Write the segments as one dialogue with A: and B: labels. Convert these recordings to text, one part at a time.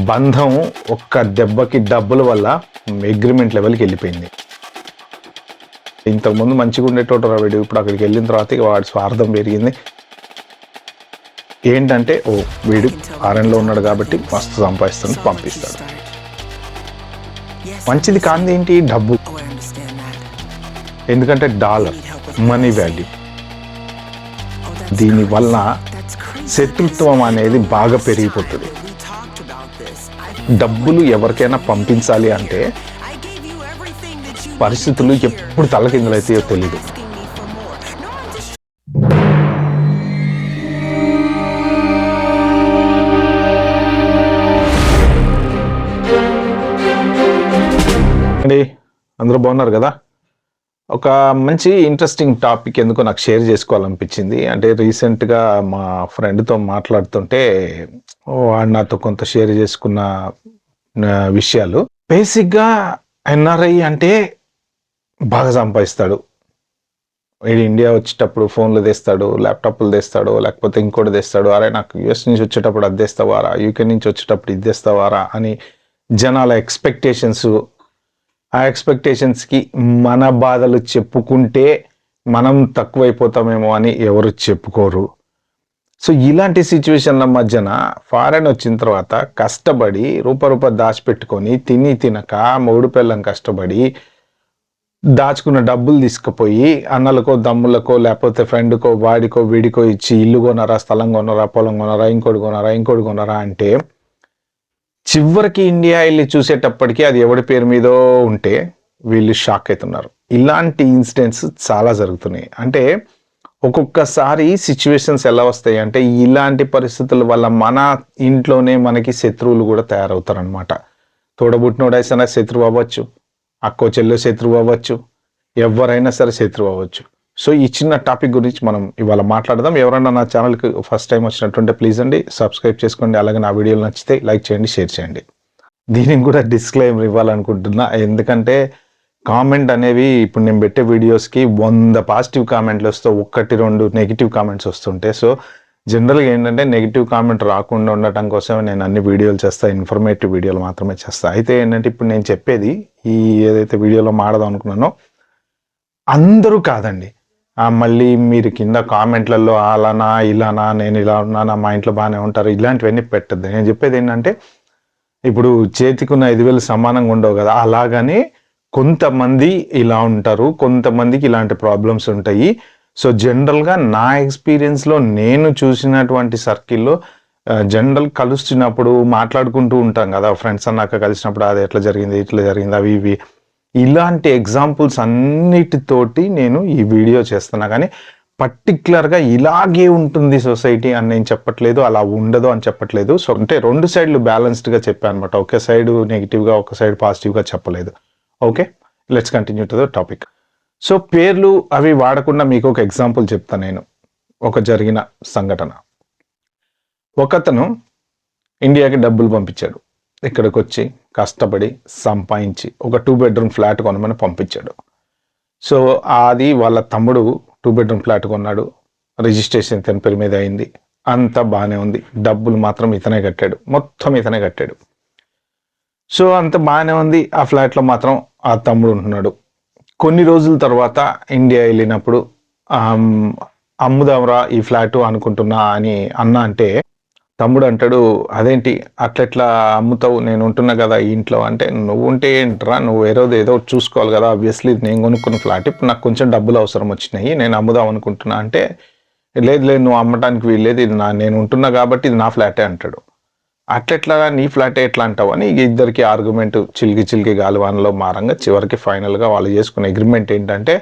A: బంధం ఒక్క దెబ్బకి డబ్బుల వల్ల అగ్రిమెంట్ లెవెల్కి వెళ్ళిపోయింది. ఇంతకుముందు మంచిగా ఉండేటోడు వీడు, ఇప్పుడు అక్కడికి వెళ్ళిన తర్వాత వాడి స్వార్థం పెరిగింది. ఏంటంటే వీడు ఆరెంజ్లో ఉన్నాడు కాబట్టి మస్తు సంపాదిస్తాడు, పంపిస్తాడు. మంచిది కాంది ఏంటి? డబ్బు. ఎందుకంటే డాలర్, మనీ వాల్యూ. దీనివల్ల శత్రుత్వం అనేది బాగా పెరిగిపోతుంది. డబ్బులు ఎవరికైనా పంపించాలి అంటే పరిస్థితులు ఎప్పుడు తలకిందులైతాయో తెలీదు. అండి, అందరూ బాగున్నారు కదా? ఒక మంచి ఇంట్రెస్టింగ్ టాపిక్ ఎందుకో నాకు షేర్ చేసుకోవాలనిపించింది. అంటే రీసెంట్గా మా ఫ్రెండ్తో మాట్లాడుతుంటే వాడు నాతో కొంత షేర్ చేసుకున్న విషయాలు. బేసిక్గా ఎన్ఆర్ఐ అంటే బాగా సంపాదిస్తాడు. వీడు ఇండియా వచ్చేటప్పుడు ఫోన్లు తెస్తాడు, ల్యాప్టాప్లు తెస్తాడు, లేకపోతే ఇంకోటి తెస్తాడు. అరే నాకు యూఎస్ నుంచి వచ్చేటప్పుడు అది తెస్తావారా, యూకే నుంచి వచ్చేటప్పుడు ఇది తెస్తావారా అని జనాల ఎక్స్పెక్టేషన్స్. ఆ ఎక్స్పెక్టేషన్స్కి మన బాధలు చెప్పుకుంటే మనం తక్కువైపోతామేమో అని ఎవరు చెప్పుకోరు. సో ఇలాంటి సిచ్యువేషన్ల మధ్యన ఫారెన్ వచ్చిన తర్వాత కష్టపడి రూప దాచిపెట్టుకొని తిని తినక మూడు పిల్లం కష్టపడి దాచుకున్న డబ్బులు తీసుకుపోయి అన్నలకో దమ్ములకో లేకపోతే ఫ్రెండ్కో వాడికో వీడికో ఇచ్చి ఇల్లు కొనరా, స్థలం కొనరా, పొలం కొనరా, ఇంకోటి కొనరా అంటే చివరికి ఇండియా వెళ్ళి చూసేటప్పటికీ అది ఎవడి పేరు మీదో ఉంటే వీళ్ళు షాక్ అవుతున్నారు. ఇలాంటి ఇన్సిడెంట్స్ చాలా జరుగుతున్నాయి. అంటే ఒక్కొక్కసారి సిచ్యువేషన్స్ ఎలా వస్తాయి అంటే ఇలాంటి పరిస్థితుల వల్ల మన ఇంట్లోనే మనకి శత్రువులు కూడా తయారవుతారనమాట. తోడబుట్టినోడైనా శత్రువు అవ్వచ్చు, అక్కో చెల్లో శత్రువు అవ్వచ్చు, ఎవరైనా సరే శత్రువు అవ్వచ్చు. సో ఈ చిన్న టాపిక్ గురించి మనం ఇవాళ మాట్లాడదాం. ఎవరైనా నా ఛానల్కి ఫస్ట్ టైం వచ్చినట్టుంటే ప్లీజ్ అండి సబ్స్క్రైబ్ చేసుకోండి. అలాగే నా వీడియోలు నచ్చితే లైక్ చేయండి, షేర్ చేయండి. దీనికి కూడా డిస్క్లైమర్ ఇవ్వాలనుకుంటున్నా. ఎందుకంటే కామెంట్ అనేవి ఇప్పుడు నేను పెట్టే వీడియోస్కి 100 పాజిటివ్ కామెంట్లు వస్తే 1-2 నెగిటివ్ కామెంట్స్ వస్తుంటే, సో జనరల్గా ఏంటంటే నెగిటివ్ కామెంట్ రాకుండా ఉండటం కోసమే నేను అన్ని వీడియోలు చేస్తాను, ఇన్ఫర్మేటివ్ వీడియోలు మాత్రమే చేస్తాను. అయితే ఏంటంటే ఇప్పుడు నేను చెప్పేది ఈ ఏదైతే వీడియోలో మాడదాం అనుకున్నానో అందరూ కాదండి. మళ్ళీ మీరు కింద కామెంట్లలో అలానా ఇలానా, నేను ఇలా ఉన్నానా, మా ఇంట్లో బాగానే ఉంటారు, ఇలాంటివన్నీ పెట్టద్దు. నేను చెప్పేది ఏంటంటే ఇప్పుడు చేతికున్న 5,000 సమానంగా ఉండవు కదా, అలాగని కొంతమంది ఇలా ఉంటారు, కొంతమందికి ఇలాంటి ప్రాబ్లమ్స్ ఉంటాయి. సో జనరల్గా నా ఎక్స్పీరియన్స్లో నేను చూసినటువంటి సర్కిల్లో జనరల్ కలుస్తున్నప్పుడు మాట్లాడుకుంటూ ఉంటాం కదా, ఫ్రెండ్స్ అన్నాక కలిసినప్పుడు అది ఎట్లా జరిగింది, ఇట్లా జరిగింది, అవి ఇవి ఇలాంటి ఎగ్జాంపుల్స్ అన్నిటితోటి నేను ఈ వీడియో చేస్తున్నా. కానీ పర్టికులర్గా ఇలాగే ఉంటుంది సొసైటీ అని నేను చెప్పట్లేదు, అలా ఉండదు అని చెప్పట్లేదు. సో అంటే 2 సైడ్లు బ్యాలెన్స్డ్గా చెప్పాను అనమాట. ఒక సైడ్ నెగిటివ్గా, ఒక సైడ్ పాజిటివ్గా చెప్పలేదు. Okay, let's continue to the topic. So పేర్లు అవి వాడకుండా మీకు ఒక ఎగ్జాంపుల్ చెప్తాను నేను. ఒక జరిగిన సంఘటన. ఒకతను ఇండియాకి డబ్బులు పంపించాడు, ఇక్కడికి వచ్చి కష్టపడి సంపాదించి ఒక 2 బెడ్రూమ్ ఫ్లాట్ కొనమని పంపించాడు. సో అది వాళ్ళ తమ్ముడు 2 బెడ్రూమ్ ఫ్లాట్ కొన్నాడు, రిజిస్ట్రేషన్ ఇతని పేరు మీద అయింది, అంతా బాగానే ఉంది. డబ్బులు మాత్రం ఇతనే కట్టాడు, మొత్తం ఇతనే కట్టాడు. సో అంత బాగానే ఉంది. ఆ ఫ్లాట్లో మాత్రం ఆ తమ్ముడు ఉంటున్నాడు. కొన్ని రోజుల తర్వాత ఇండియా వెళ్ళినప్పుడు అమ్ముదాంరా ఈ ఫ్లాట్ అనుకుంటున్నా అని అన్న అంటే తమ్ముడు అంటాడు, అదేంటి అట్లెట్లా అమ్ముతావు, నేను ఉంటున్నా కదా ఈ ఇంట్లో. అంటే నువ్వు ఉంటే ఏంట్రా, నువ్వు ఏదో చూసుకోవాలి కదా, ఆబ్వియస్లీ నేను కొనుక్కున్న ఫ్లాట్, ఇప్పుడు నాకు కొంచెం డబ్బులు అవసరం వచ్చినాయి, నేను అమ్ముదాం అనుకుంటున్నా. అంటే లేదు నువ్వు అమ్మటానికి వీల్లేదు, ఇది నేను ఉంటున్నా కాబట్టి ఇది నా ఫ్లాటే అంటాడు. అట్లెట్లా నీ ఫ్లాటే ఎట్లా అంటావు అని ఇద్దరికి ఆర్గ్యుమెంట్ చిలికి గాలివానలో మారంగా చివరికి ఫైనల్గా వాళ్ళు చేసుకున్న అగ్రిమెంట్ ఏంటంటే,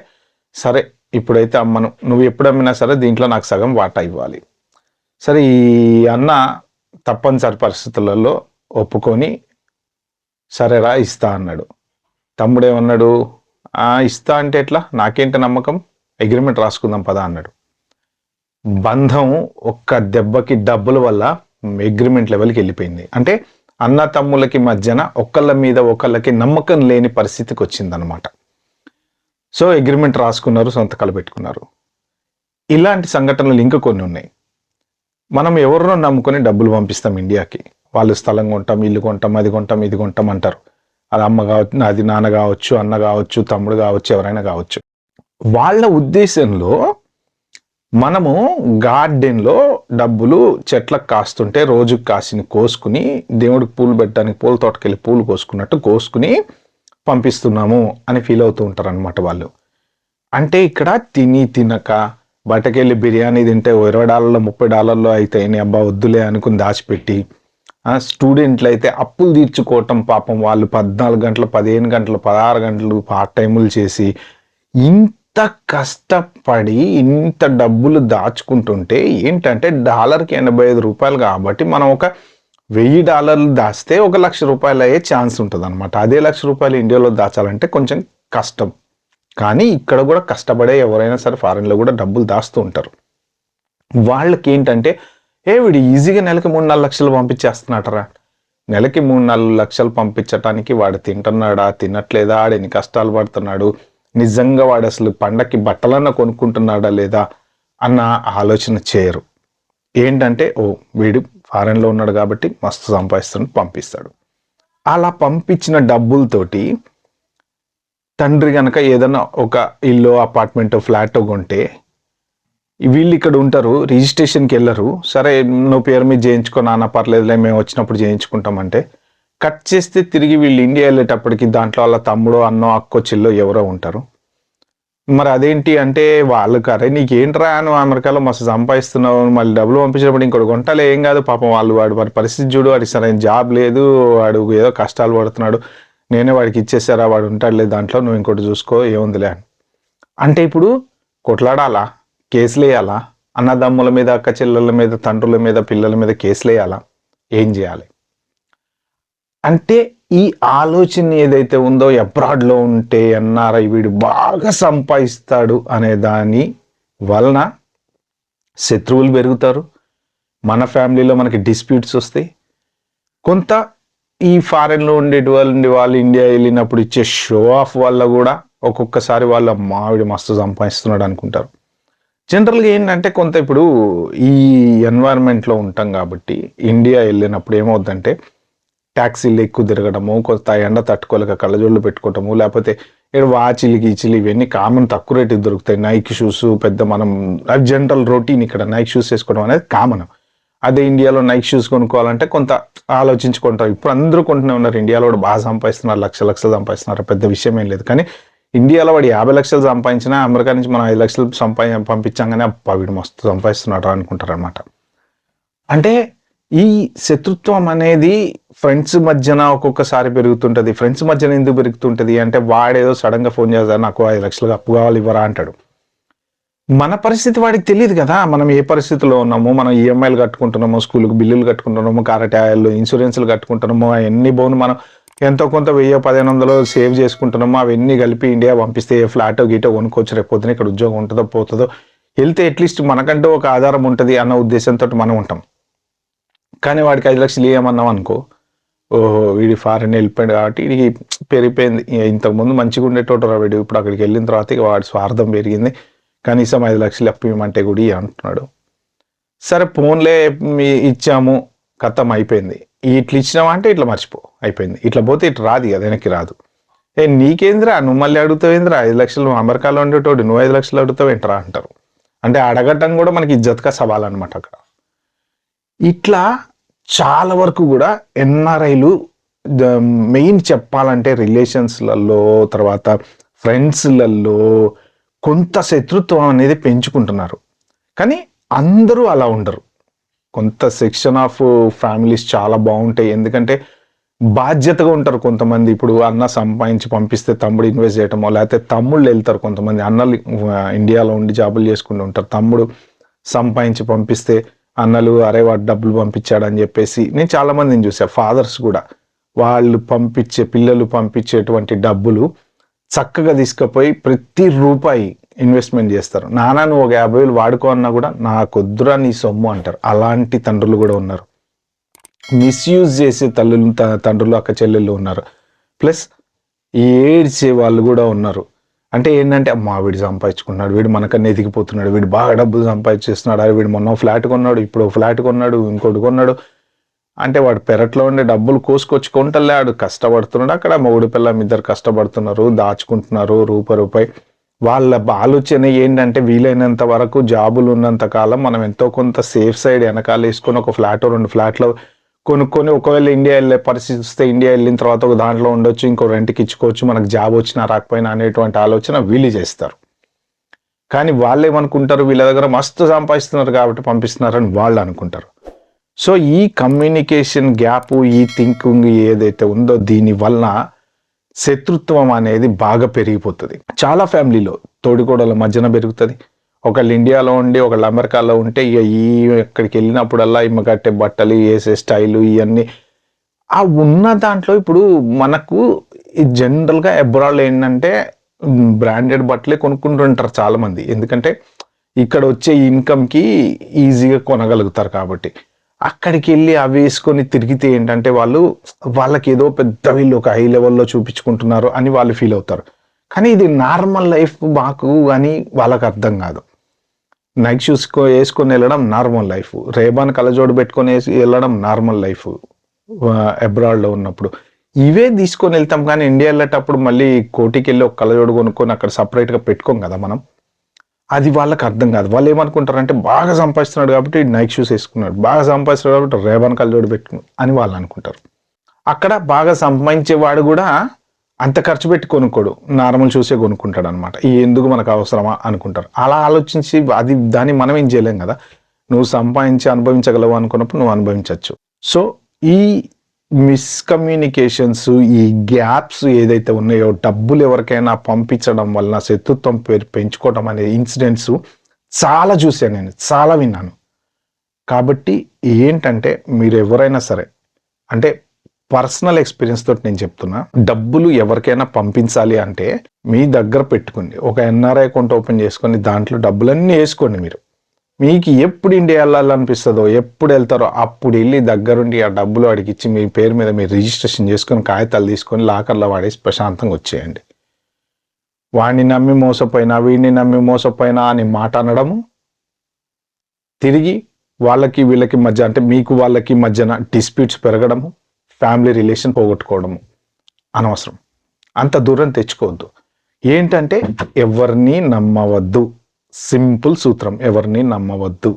A: సరే ఇప్పుడైతే అమ్మను, నువ్వు ఎప్పుడు అమ్మినా సరే దీంట్లో నాకు సగం వాటా ఇవ్వాలి. సరే ఈ అన్న తప్పనిసరి పరిస్థితులలో ఒప్పుకొని సరేరా ఇస్తా అన్నాడు. తమ్ముడు ఏమన్నాడు, ఇస్తా అంటే ఎట్లా, నాకేంటి నమ్మకం, అగ్రిమెంట్ రాసుకుందాం పదా అన్నాడు. బంధం ఒక్క దెబ్బకి డబ్బుల వల్ల అగ్రిమెంట్ లెవెల్కి వెళ్ళిపోయింది. అంటే అన్న తమ్ములకి మధ్యన ఒకళ్ళ మీద ఒకళ్ళకి నమ్మకం లేని పరిస్థితికి వచ్చిందనమాట. సో అగ్రిమెంట్ రాసుకున్నారు, సంతకాలు పెట్టుకున్నారు. ఇలాంటి సంఘటనలు ఇంకా కొన్ని ఉన్నాయి. మనం ఎవరినో నమ్ముకొని డబ్బులు పంపిస్తాం ఇండియాకి, వాళ్ళు స్థలం కొంటాం, ఇల్లు కొంటాం, అది కొంటాం, ఇది కొంటాం అంటారు. అది అమ్మ కావచ్చు, అది నాన్న కావచ్చు, అన్న కావచ్చు, తమ్ముడు కావచ్చు, ఎవరైనా కావచ్చు. వాళ్ళ ఉద్దేశంలో మనము గార్డెన్లో డబ్బులు చెట్లకు కాస్తుంటే రోజుకి కాసిని కోసుకుని దేవుడికి పూలు పెట్టడానికి పూల తోటకెళ్ళి పూలు కోసుకున్నట్టు కోసుకుని పంపిస్తున్నాము అని ఫీల్ అవుతూ ఉంటారు అనమాట వాళ్ళు. అంటే ఇక్కడ తినక బయటకెళ్ళి బిర్యానీ తింటే $20 $30 అయితే అబ్బా వద్దులే అనుకుని దాచిపెట్టి, స్టూడెంట్లు అయితే అప్పులు తీర్చుకోవటం పాపం వాళ్ళు 14 గంటలు, 15 గంటలు, 16 గంటలు పార్ట్ టైములు చేసి ఇంత కష్టపడి ఇంత డబ్బులు దాచుకుంటుంటే ఏంటంటే డాలర్కి $85 కాబట్టి మనం ఒక $1000 దాస్తే $1,00,000 అయ్యే ఛాన్స్ ఉంటుంది అనమాట. అదే $1,00,000 ఇండియాలో దాచాలంటే కొంచెం కష్టం. కానీ ఇక్కడ కూడా కష్టపడే ఎవరైనా సరే ఫారెన్లో కూడా డబ్బులు దాస్తూ ఉంటారు. వాళ్ళకి ఏంటంటే వీడు ఈజీగా నెలకి 3-4 లక్షలు పంపించేస్తున్నాడరా, నెలకి 3-4 లక్షలు పంపించటానికి వాడు తింటున్నాడా, తినట్లేదా, ఆడు ఎన్ని కష్టాలు పడుతున్నాడు, నిజంగా వాడు అసలు పండక్కి బట్టలన్నా కొనుక్కుంటున్నాడా లేదా అన్న ఆలోచన చేయరు. ఏంటంటే వీడు ఫారెన్లో ఉన్నాడు కాబట్టి మస్తు సంపాదిస్తాడు, పంపిస్తాడు. అలా పంపించిన డబ్బులతోటి తండ్రి కనుక ఏదైనా ఒక ఇల్లు, అపార్ట్మెంట్, ఫ్లాట్ కొంటే వీళ్ళు ఇక్కడ ఉంటారు, రిజిస్ట్రేషన్కి వెళ్ళరు. సరే నువ్వు పేరు మీద చేయించుకో నాన్న, పర్లేదులే మేము వచ్చినప్పుడు చేయించుకుంటామంటే కట్ చేస్తే తిరిగి వీళ్ళు ఇండియా వెళ్ళేటప్పటికి దాంట్లో వాళ్ళ తమ్ముడో, అన్నో, అక్కో, చెల్లో ఎవరో ఉంటారు. మరి అదేంటి అంటే వాళ్ళకి అరే నీకేంట్రా నువ్వు అమెరికాలో మస్తు సంపాదిస్తున్నావు, మళ్ళీ డబ్బులు పంపించినప్పుడు ఇంకోటి కొంటాలే ఏం కాదు, పాపం వాడి పరిస్థితి చూడు, వాడికి సరైన జాబ్ లేదు, వాడు ఏదో కష్టాలు పడుతున్నాడు, నేనే వాడికి ఇచ్చేసారా, వాడు ఉంటాడులే దాంట్లో, నువ్వు ఇంకోటి చూసుకో ఏముందిలే అని. అంటే ఇప్పుడు కొట్లాడాలా, కేసులు వేయాలా, అన్నదమ్ముల మీద, అక్క చెల్లెళ్ళ మీద, తండ్రుల మీద, పిల్లల మీద కేసులు వేయాలా, ఏం చేయాలి? అంటే ఈ ఆలోచన ఏదైతే ఉందో అబ్రాడ్లో ఉంటే ఎన్ఆర్ఐ వీడు బాగా సంపాదిస్తాడు అనే దాని వలన శత్రువులు పెరుగుతారు, మన ఫ్యామిలీలో మనకి డిస్ప్యూట్స్ వస్తాయి. కొంత ఈ ఫారెన్లో వాళ్ళు ఇండియా వెళ్ళినప్పుడు ఇచ్చే షో ఆఫ్ వల్ల కూడా ఒక్కొక్కసారి వాళ్ళ మావిడి మస్తు సంపాదిస్తున్నాడు అనుకుంటారు. జనరల్గా ఏంటంటే కొంత ఇప్పుడు ఈ ఎన్వైరన్మెంట్లో ఉంటాం కాబట్టి ఇండియా వెళ్ళినప్పుడు ఏమవుద్దంటే ట్యాక్సీలు ఎక్కువ తిరగడము, కొంత ఎండ తట్టుకోలేక కళ్ళజోళ్ళు పెట్టుకోవటము, లేకపోతే ఇక్కడ వాచిలు గీచిలు ఇవన్నీ కామన్ తక్కువ రేటుకి దొరుకుతాయి. నైక్ షూస్ పెద్ద మనం జనరల్ రొటీన్ ఇక్కడ నైక్ షూస్ వేసుకోవడం అనేది కామన్. అదే ఇండియాలో నైక్ షూస్ కొనుక్కోవాలంటే కొంత ఆలోచించుకుంటారు. ఇప్పుడు అందరూ కొంటూనే ఉన్నారు, ఇండియాలో కూడా బాగా సంపాదిస్తున్నారు, లక్షలు సంపాదిస్తున్నారు, పెద్ద విషయం ఏం లేదు. కానీ ఇండియాలో వాడు 50 లక్షలు సంపాదించినా అమెరికా నుంచి మనం 5 లక్షలు పంపించాగానే వీడు మస్తు సంపాదిస్తున్నాడు అనుకుంటారు అనమాట. అంటే ఈ శత్రుత్వం అనేది ఫ్రెండ్స్ మధ్యన ఒక్కొక్కసారి పెరుగుతుంటది. ఫ్రెండ్స్ మధ్యన ఎందుకు పెరుగుతుంటది అంటే వాడేదో సడన్ గా ఫోన్ చేస్తారు, నాకు 5 లక్షలు అప్పు కావాలి ఇవ్వరా అంటాడు. మన పరిస్థితి వాడికి తెలియదు కదా, మనం ఏ పరిస్థితిలో ఉన్నాము, మనం ఈఎంఐలు కట్టుకుంటున్నామో, స్కూల్కి బిల్లులు కట్టుకుంటున్నామో, కారటాయాలు ఇన్సూరెన్స్లు కట్టుకుంటున్నామో, అవన్నీ బోను మనం ఎంతో కొంత 1000-1500 సేవ్ చేసుకుంటున్నామో అవన్నీ కలిపి ఇండియా పంపిస్తే ఫ్లాటో గీటో కొనుక్కోవచ్చు, రేపు పొద్దున ఇక్కడ ఉద్యోగం ఉంటుందో పోతుందో, వెళ్తే అట్లీస్ట్ మనకంటూ ఒక ఆధారం ఉంటుంది అన్న ఉద్దేశంతో మనం ఉంటాం. కానీ వాడికి 5 లక్షలు ఇవ్వమన్నాం అనుకో, ఓహో వీడి ఫారెన్ వెళ్ళిపోయాడు కాబట్టి వీడికి పెరిగిపోయింది, ఇంతకుముందు మంచిగా ఉండేటోడు వీడు, ఇప్పుడు అక్కడికి వెళ్ళిన తర్వాత ఇక వాడి స్వార్థం పెరిగింది, కనీసం 5 లక్షలు అప్పు ఇవ్వమంటే కూడా అంటున్నాడు. సరే ఫోన్లే ఇచ్చాము, ఖతం అయిపోయింది, ఇట్లా ఇచ్చినావా అంటే ఇట్లా మర్చిపో అయిపోయింది, ఇట్లా పోతే ఇట్లా రాదు కదా, వెనక్కి రాదు. నీకేంద్రా నువ్వు మళ్ళీ అడుగుతావేంద్రా, 5 లక్షలు నువ్వు అమెరికాలో ఉండేటోడు నువ్వు 5 లక్షలు అడుగుతావేంట్రా అంటారు. అంటే అడగటం కూడా మనకి ఇజ్జత్గా సవాల్ అనమాట అక్కడ. ఇట్లా చాలా వరకు కూడా ఎన్ఆర్ఐలు మెయిన్ చెప్పాలంటే రిలేషన్స్లలో, తర్వాత ఫ్రెండ్స్లలో కొంత శత్రుత్వం అనేది పెంచుకుంటున్నారు. కానీ అందరూ అలా ఉండరు, కొంత సెక్షన్ ఆఫ్ ఫ్యామిలీస్ చాలా బాగుంటాయి, ఎందుకంటే బాధ్యతగా ఉంటారు కొంతమంది. ఇప్పుడు అన్న సంపాదించి పంపిస్తే తమ్ముడు ఇన్వెస్ట్ చేయటమో, లేకపోతే తమ్ముళ్ళు వెళ్తారు, కొంతమంది అన్నలు ఇండియాలో ఉండి జాబులు చేసుకుంటూ ఉంటారు, తమ్ముడు సంపాదించి పంపిస్తే అన్నలు అరే వాడు డబ్బులు పంపించాడు అని చెప్పేసి నేను చాలా మందిని చూసా. ఫాదర్స్ కూడా వాళ్ళు పిల్లలు పంపించేటువంటి డబ్బులు చక్కగా తీసుకుపోయి ప్రతి రూపాయి ఇన్వెస్ట్మెంట్ చేస్తారు. నాన్న నువ్వు ఒక 50,000 వాడుకో అన్నా కూడా నాకొద్దురా నీ సొమ్ము అంటారు. అలాంటి తండ్రులు కూడా ఉన్నారు, మిస్యూజ్ చేసే తండ్రులు అక్క చెల్లెళ్ళు ఉన్నారు, ప్లస్ ఏడ్చే వాళ్ళు కూడా ఉన్నారు. అంటే ఏంటంటే అమ్మా వీడు సంపాదించుకున్నాడు, వీడు మనకన్నా ఎదిగిపోతున్నాడు, వీడు బాగా డబ్బులు సంపాదించేస్తున్నాడు, అరే వీడు మొన్న ఫ్లాట్ కొన్నాడు, ఇప్పుడు ఫ్లాట్ కొన్నాడు, ఇంకోటి కొన్నాడు అంటే వాడు పెరట్లో ఉండే డబ్బులు కోసుకొచ్చుకుంటలేడు, కష్టపడుతున్నాడు. అక్కడ మొగుడు పిల్లం ఇద్దరు కష్టపడుతున్నారు, దాచుకుంటున్నారు రూపాయి. వాళ్ళ ఆలోచన ఏంటంటే వీలైనంత వరకు జాబులు ఉన్నంత కాలం మనం ఎంతో కొంత సేఫ్ సైడ్ వెనకాల వేసుకొని ఒక ఫ్లాట్ 2 ఫ్లాట్లు కొనుక్కొని, ఒకవేళ ఇండియా వెళ్ళే పరిస్థితి వస్తే ఇండియా వెళ్ళిన తర్వాత ఒక దాంట్లో ఉండొచ్చు, ఇంకో రెంట్కి ఇచ్చుకోవచ్చు, మనకు జాబ్ వచ్చినా రాకపోయినా అనేటువంటి ఆలోచన వీళ్ళు చేస్తారు. కానీ వాళ్ళు ఏమనుకుంటారు, వీళ్ళ దగ్గర మస్తు సంపాదిస్తున్నారు కాబట్టి పంపిస్తున్నారని వాళ్ళు అనుకుంటారు. సో ఈ కమ్యూనికేషన్ గ్యాప్, ఈ థింకింగ్ ఏదైతే ఉందో దీని వలన శత్రుత్వం అనేది బాగా పెరిగిపోతుంది. చాలా ఫ్యామిలీలో తోడికోడల మధ్యన పెరుగుతుంది. ఒకళ్ళు ఇండియాలో ఉండి ఒకళ్ళు అమెరికాలో ఉంటే ఇక ఎక్కడికి వెళ్ళినప్పుడల్లా ఈమె కట్టే బట్టలు, వేసే స్టైలు, ఇవన్నీ ఆ ఉన్న దాంట్లో ఇప్పుడు మనకు జనరల్గా అబ్రాడ్లో ఏంటంటే బ్రాండెడ్ బట్టలే కొనుక్కుంటుంటారు చాలామంది. ఎందుకంటే ఇక్కడ వచ్చే ఇన్కమ్కి ఈజీగా కొనగలుగుతారు కాబట్టి. అక్కడికి వెళ్ళి అవి వేసుకొని తిరిగితే ఏంటంటే వాళ్ళకి ఏదో పెద్ద వీళ్ళు ఒక హై లెవెల్లో చూపించుకుంటున్నారు అని వాళ్ళు ఫీల్ అవుతారు. కానీ ఇది నార్మల్ లైఫ్ మాకు అని వాళ్ళకి అర్థం కాదు. నైక్ షూస్ వేసుకొని వెళ్ళడం నార్మల్ లైఫ్, రేబాన్ కలజోడు పెట్టుకొని వెళ్ళడం నార్మల్ లైఫ్ అబ్రాడ్లో ఉన్నప్పుడు. ఇవే తీసుకొని వెళ్తాం. కానీ ఇండియా వెళ్ళేటప్పుడు మళ్ళీ కోటికి వెళ్ళి ఒక కలజోడు కొనుక్కొని అక్కడ సపరేట్గా పెట్టుకోం కదా మనం. అది వాళ్ళకి అర్థం కాదు. వాళ్ళు ఏమనుకుంటారంటే బాగా సంపాదిస్తున్నాడు కాబట్టి నైక్ షూస్ వేసుకున్నాడు, బాగా సంపాదిస్తున్నాడు కాబట్టి రేబాన్ కలజోడు పెట్టుకున్నాడు అని వాళ్ళు అనుకుంటారు. అక్కడ బాగా సంపాదించేవాడు కూడా అంత ఖర్చు పెట్టి కొనుక్కోడు, నార్మల్ షూసే కొనుక్కుంటాడు అనమాట. ఎందుకు మనకు అవసరమా అనుకుంటారు. అలా ఆలోచించి దాన్ని మనం ఏం చేయలేం కదా. నువ్వు సంపాదించి అనుభవించగలవు అనుకున్నప్పుడు నువ్వు అనుభవించవచ్చు. సో ఈ మిస్కమ్యూనికేషన్స్, ఈ గ్యాప్స్ ఏదైతే ఉన్నాయో, డబ్బులు ఎవరికైనా పంపించడం వలన శత్రుత్వం పెంచుకోవడం అనే ఇన్సిడెంట్స్ చాలా చూశాను నేను, చాలా విన్నాను. కాబట్టి ఏంటంటే మీరు ఎవరైనా సరే, అంటే పర్సనల్ ఎక్స్పీరియన్స్ తోటి నేను చెప్తున్నా, డబ్బులు ఎవరికైనా పంపించాలి అంటే మీ దగ్గర పెట్టుకోండి. ఒక ఎన్ఆర్ఐ అకౌంట్ ఓపెన్ చేసుకొని దాంట్లో డబ్బులన్నీ వేసుకోండి. మీకు ఎప్పుడు ఇండియా వెళ్ళాలనిపిస్తుందో, ఎప్పుడు వెళ్తారో అప్పుడు వెళ్ళి దగ్గరుండి ఆ డబ్బులు అడిగిచ్చి మీ పేరు మీద మీరు రిజిస్ట్రేషన్ చేసుకొని కాగితాలు తీసుకొని లాకర్లో వాడేసి ప్రశాంతంగా వచ్చేయండి. వాడిని నమ్మి మోసపోయినా, వీడిని నమ్మి మోసపోయినా అని మాట అనడము, తిరిగి వాళ్ళకి వీళ్ళకి మధ్య, అంటే మీకు వాళ్ళకి మధ్యన డిస్ప్యూట్స్ పెరగడము, ఫ్యామిలీ రిలేషన్ పోగొట్టుకోవడము అనవసరం. అంత దూరం తెచ్చుకోవద్దు. ఏంటంటే ఎవరిని నమ్మవద్దు. సింపుల్ సూత్రం, ఎవరిని నమ్మవద్దు.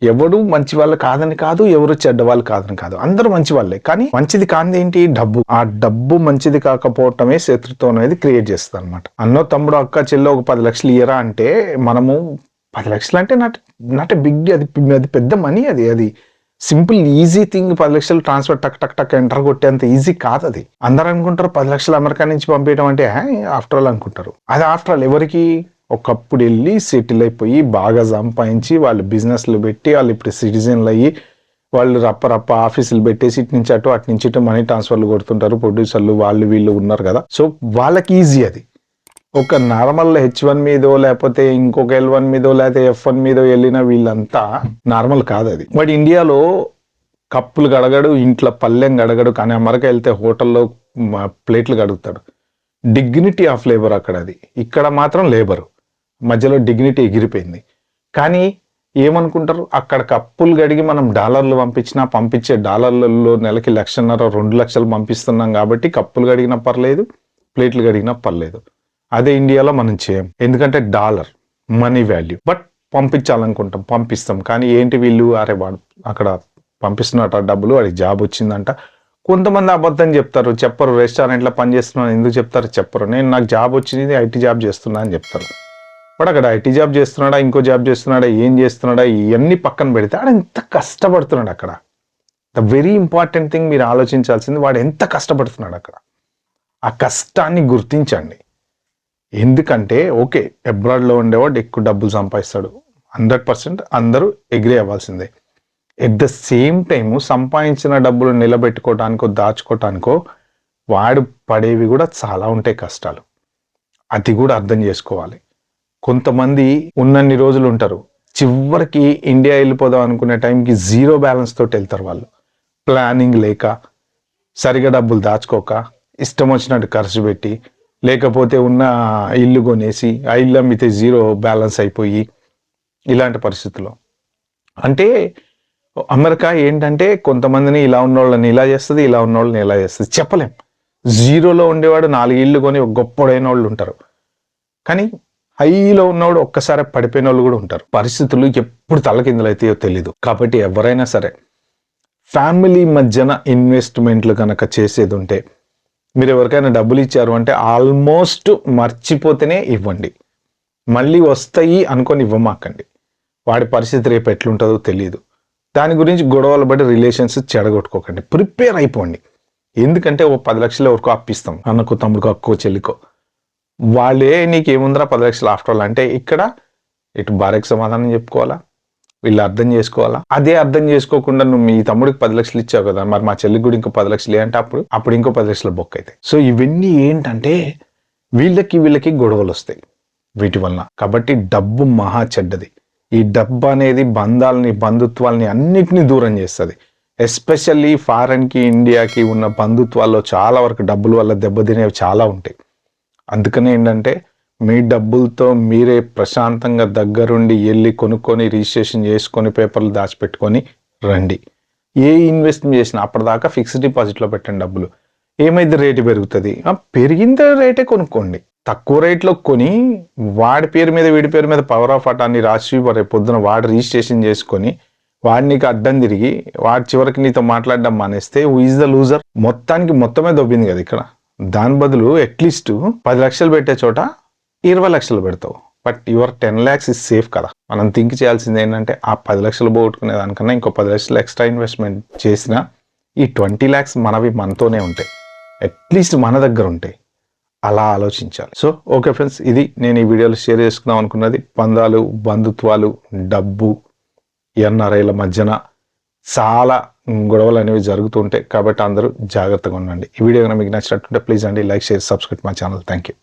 A: ఎవడు మంచి వాళ్ళు కాదని కాదు, ఎవరు చెడ్డ వాళ్ళు కాదని కాదు, అందరూ మంచి వాళ్ళే. కానీ మంచిది కానిది ఏంటి? డబ్బు. ఆ డబ్బు మంచిది కాకపోవటమే శత్రుత్వం అనేది క్రియేట్ చేస్తుంది అనమాట. అన్నో తమ్ముడు అక్క చెల్లో ఒక 10 లక్షలు ఇయరా అంటే మనము 10 లక్షలు అంటే నాట్ బిగ్, అది పెద్ద మనీ. అది సింపుల్ ఈజీ థింగ్. 10 లక్షలు ట్రాన్స్ఫర్ టక్ ఎంటర్ కొట్టేంత ఈజీ కాదు అది. అందరూ అనుకుంటారు 10 లక్షలు అమెరికా నుంచి పంపించడం అంటే ఆఫ్టర్ ఆల్ అనుకుంటారు. అది ఆఫ్టర్ ఆల్ ఎవరికి? ఒకప్పుడు వెళ్ళి సెటిల్ అయిపోయి బాగా సంపాదించి వాళ్ళు బిజినెస్లు పెట్టి వాళ్ళు ఇప్పుడు సిటిజన్లు అయ్యి వాళ్ళు రప్ప ఆఫీసులు పెట్టేసి ఇటు నుంచి అటు మనీ ట్రాన్స్ఫర్లు కొడుతుంటారు. ప్రొడ్యూసర్లు వాళ్ళు వీళ్ళు ఉన్నారు కదా. సో వాళ్ళకి ఈజీ అది. ఒక నార్మల్ H1 మీదో లేకపోతే ఇంకొక L1 మీదో లేకపోతే F1 మీదో వెళ్ళిన వీళ్ళంతా నార్మల్ కాదు అది. బట్ ఇండియాలో కప్పులు గడగడు, ఇంట్లో పల్లెం గడగడు, కానీ అమెరికా వెళ్తే హోటల్లో ప్లేట్లు గడుగుతాడు. డిగ్నిటీ ఆఫ్ లేబర్ అక్కడ అది. ఇక్కడ మాత్రం లేబరు మధ్యలో డిగ్నిటీ ఎగిరిపోయింది. కానీ ఏమనుకుంటారు, అక్కడ కప్పులు గడిగి మనం డాలర్లు పంపించే డాలర్లలో నెలకి 1.5 2 లక్షలు పంపిస్తున్నాం కాబట్టి కప్పులు గడిగినా పర్లేదు, ప్లేట్లు గడిగినా పర్లేదు. అదే ఇండియాలో మనం చేయం. ఎందుకంటే డాలర్ మనీ వాల్యూ. బట్ పంపించాలనుకుంటాం, పంపిస్తాం. కానీ ఏంటి వీళ్ళు, అరే వాడు అక్కడ పంపిస్తున్నట్టు డబ్బులు, వాడికి జాబ్ వచ్చిందంట. కొంతమంది అబద్ధం చెప్తారు, చెప్పరు. రెస్టారెంట్లో పని చేస్తున్నాను ఎందుకు చెప్తారు? చెప్పరు. నాకు జాబ్ వచ్చింది, ఐటీ జాబ్ చేస్తున్నా అని చెప్తారు. బట్ అక్కడ ఐటీ జాబ్ చేస్తున్నాడా, ఇంకో జాబ్ చేస్తున్నాడా, ఏం చేస్తున్నాడా, ఇవన్నీ పక్కన పెడితే ఆడ ఎంత కష్టపడుతున్నాడు అక్కడ. ద వెరీ ఇంపార్టెంట్ థింగ్ మీరు ఆలోచించాల్సింది, వాడు ఎంత కష్టపడుతున్నాడు అక్కడ. ఆ కష్టాన్ని గుర్తించండి. ఎందుకంటే ఓకే, అబ్రాడ్లో ఉండేవాడు ఎక్కువ డబ్బులు సంపాదిస్తాడు, 100% అందరూ అగ్రీ అవ్వాల్సిందే. ఎట్ ద సేమ్ టైము సంపాదించిన డబ్బులు నిలబెట్టుకోవటానికో దాచుకోవటానికో వాడు పడేవి కూడా చాలా ఉంటాయి కష్టాలు. అది కూడా అర్థం చేసుకోవాలి. కొంతమంది ఉన్నన్ని రోజులు ఉంటారు, చివరికి ఇండియా వెళ్ళిపోదాం అనుకునే టైంకి 0 బ్యాలెన్స్ తోటి వెళ్తారు. వాళ్ళు ప్లానింగ్ లేక, సరిగా డబ్బులు దాచుకోక, ఇష్టం వచ్చినట్టు ఖర్చు పెట్టి, లేకపోతే ఉన్న ఇల్లు కొనేసి ఆ ఇల్లు అమ్మితే 0 బ్యాలెన్స్ అయిపోయి, ఇలాంటి పరిస్థితుల్లో. అంటే అమెరికా ఏంటంటే కొంతమందిని ఇలా ఉన్నోళ్ళని ఇలా చేస్తుంది, ఇలా ఉన్నోళ్ళని ఇలా చేస్తుంది చెప్పలేం. జీరోలో ఉండేవాడు 4 ఇళ్ళు కొని ఒక గొప్పడైన వాళ్ళు ఉంటారు, కానీ హైలో ఉన్నవాడు ఒక్కసారి పడిపోయిన వాళ్ళు కూడా ఉంటారు. పరిస్థితులు ఎప్పుడు తలకిందులైతాయో తెలీదు. కాబట్టి ఎవరైనా సరే ఫ్యామిలీ మధ్యన ఇన్వెస్ట్మెంట్లు కనుక చేసేది ఉంటే, మీరు ఎవరికైనా డబ్బులు ఇచ్చారు అంటే ఆల్మోస్ట్ మర్చిపోతేనే ఇవ్వండి. మళ్ళీ వస్తాయి అనుకొని ఇవ్వమాకండి. వాడి పరిస్థితి రేపు ఎట్లుంటుందో తెలియదు. దాని గురించి గొడవలు పడి రిలేషన్స్ చెడగొట్టుకోకండి. ప్రిపేర్ అయిపోండి. ఎందుకంటే ఓ 10 లక్షలు ఎవరికో అప్పిస్తాం, అన్నకు తమ్ముడికో అక్కో చెల్లికో. వాళ్ళే నీకేముందరా 10 లక్షలు ఆఫ్టర్ ఆల్ అంటే, ఇక్కడ ఇటు భార్యకు సమాధానం చెప్పుకోవాలా, వీళ్ళు అర్థం చేసుకోవాలా. అదే అర్థం చేసుకోకుండా నువ్వు మీ తమ్ముడికి 10 లక్షలు ఇచ్చావు కదా, మరి మా చెల్లికి కూడా ఇంకో 10 లక్షలు అంటే అప్పుడు ఇంకో 10 లక్షల బొక్క అయితే. సో ఇవన్నీ ఏంటంటే వీళ్ళకి గొడవలు వస్తాయి వీటి వలన. కాబట్టి డబ్బు మహా చెడ్డది. ఈ డబ్బు అనేది బంధాలని, బంధుత్వాలని అన్నిటినీ దూరం చేస్తుంది. ఎస్పెషల్లీ ఫారెన్కి ఇండియాకి ఉన్న బంధుత్వాల్లో చాలా వరకు డబ్బుల వల్ల దెబ్బతినేవి చాలా ఉంటాయి. అందుకనే ఏంటంటే మీ డబ్బులతో మీరే ప్రశాంతంగా దగ్గరుండి వెళ్ళి కొనుక్కొని రిజిస్ట్రేషన్ చేసుకొని పేపర్లు దాచిపెట్టుకొని రండి. ఏ ఇన్వెస్ట్మెంట్ చేసినా అప్పటిదాకా ఫిక్స్డ్ డిపాజిట్లో పెట్టండి డబ్బులు. ఏమైతే రేటు పెరుగుతుంది, పెరిగిన రేటే కొనుక్కోండి. తక్కువ రేట్లో కొని వాడి పేరు మీద వీడి పేరు మీద పవర్ ఆఫ్ అటాన్ని రాసి రేపు పొద్దున వాడు రిజిస్ట్రేషన్ చేసుకొని వాడు నీకు అడ్డం తిరిగి వాడి చివరికి నీతో మాట్లాడడం మానేస్తే హూ ఈజ్ ద లూజర్? మొత్తమే దొబ్బింది కదా ఇక్కడ. దాని బదులు అట్లీస్ట్ 10 లక్షలు పెట్టే చోట 20 లక్షలు పెడతావు, but your 10 lakhs is safe కదా. మనం థింక్ చేయాల్సింది ఏంటంటే ఆ 10 లక్షలు పోగొట్టుకునే దానికన్నా ఇంకో 10 లక్షలు ఎక్స్ట్రా ఇన్వెస్ట్మెంట్ చేసినా ఈ 20 lakhs మనవి మనతోనే ఉంటాయి, అట్లీస్ట్ మన దగ్గర ఉంటాయి. అలా ఆలోచించాలి. సో ఓకే ఫ్రెండ్స్, ఇది నేను ఈ వీడియోలో షేర్ చేసుకుందాం అనుకున్నది. బంధాలు, బంధుత్వాలు, డబ్బు, ఎన్ఆర్ఐల మధ్యన చాలా గొడవలు అనేవి జరుగుతుంటాయి. కాబట్టి అందరూ జాగ్రత్తగా ఉండండి. ఈ వీడియో కనుక మీకు నచ్చినట్టుంటే ప్లీజ్ అండి like, share, subscribe my channel. Thank you.